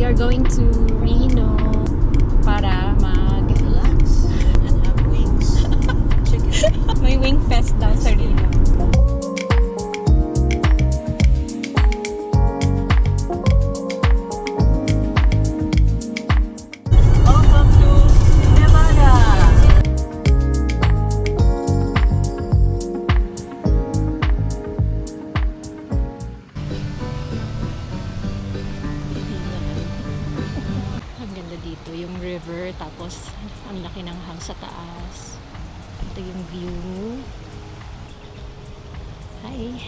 are going to Reno para mag-relax and have wings. Chicken. May wing fest daw sa Reno. Welcome to Nevada. Ang ganda dito, yung river, tapos ang laki ng house sa taas. Ito yung view. Hi!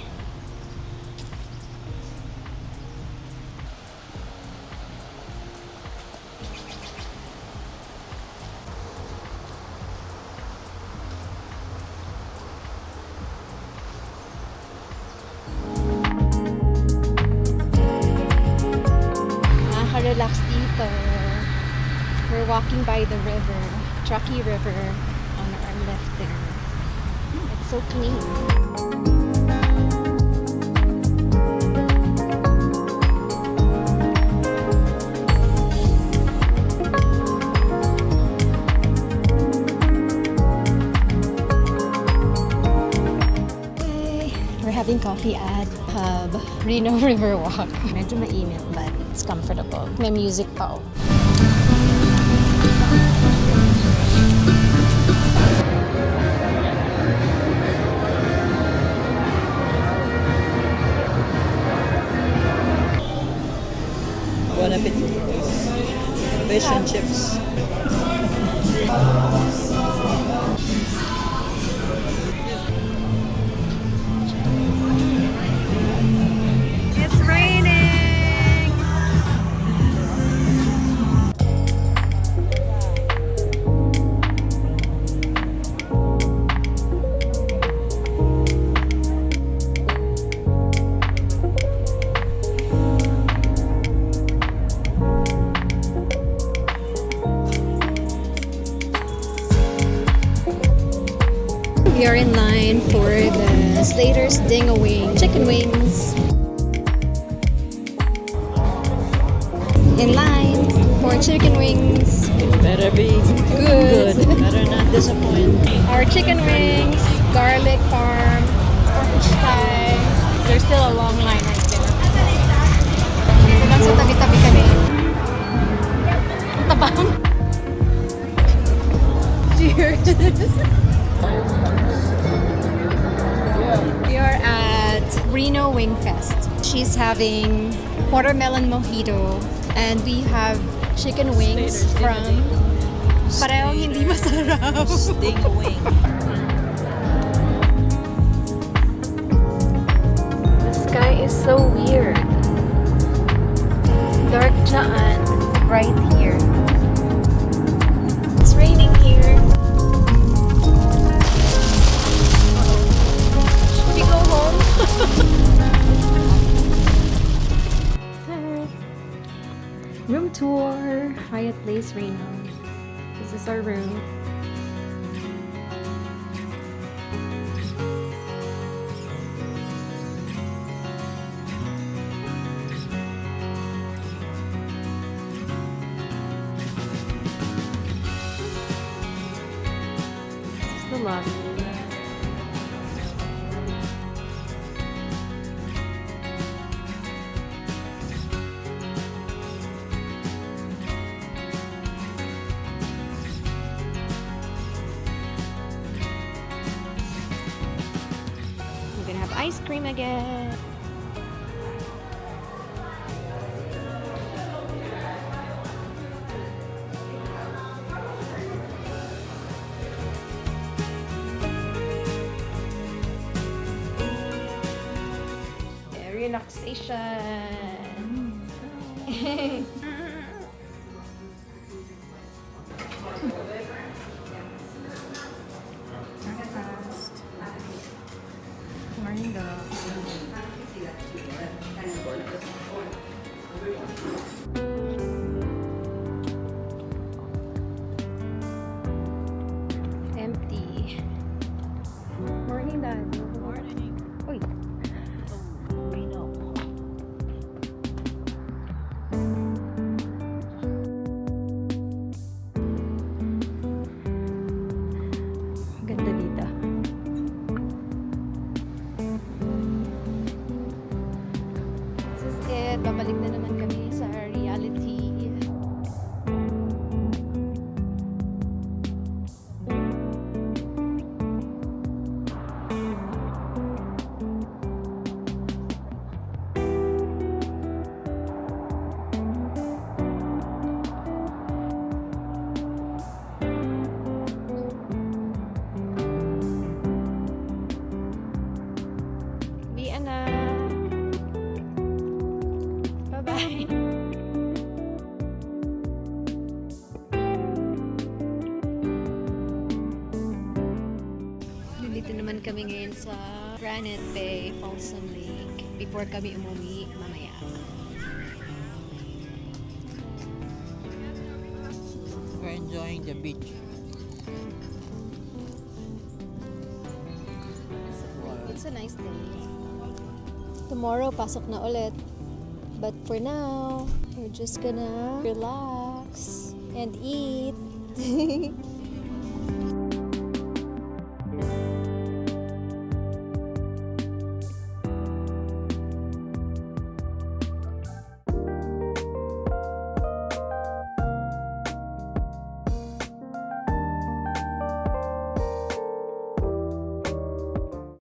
Nakaka-relax dito. We're walking by the river, Truckee River, on our left there. It's so clean. Hey, we're having coffee at Reno Riverwalk. Medyo mainit, but it's comfortable. May music pa. Bon appetit. Fish and chips. It's raining! We are in line for the Slater's Ding-A-Wing chicken wings. In line for chicken wings. Better be Good. Better not disappoint. Our chicken wings, garlic parm, orange thai. There's still a long line right there. Dito lang sa tabi-tabi kami. Ang tabang. Cheers! We are at Reno Wing Fest. She's having watermelon mojito and we have chicken wings from parehong hindi masarap. Sting wing. The sky is so weird. Dark dyan, bright here. It's raining here. Should we go home? Hi. Room tour, Hyatt Place, Reno. This is our room. This is the lobby. We're gonna have ice cream again. Relaxation. Morning, dog. Empty. Morning, dad. Morning. Uy. Reno. kami ngayon sa Granite Bay, Folsom Lake before kami umuwi mamaya. We're enjoying the beach. It's a nice day. Tomorrow, pasok na ulit. But for now, we're just gonna relax and eat.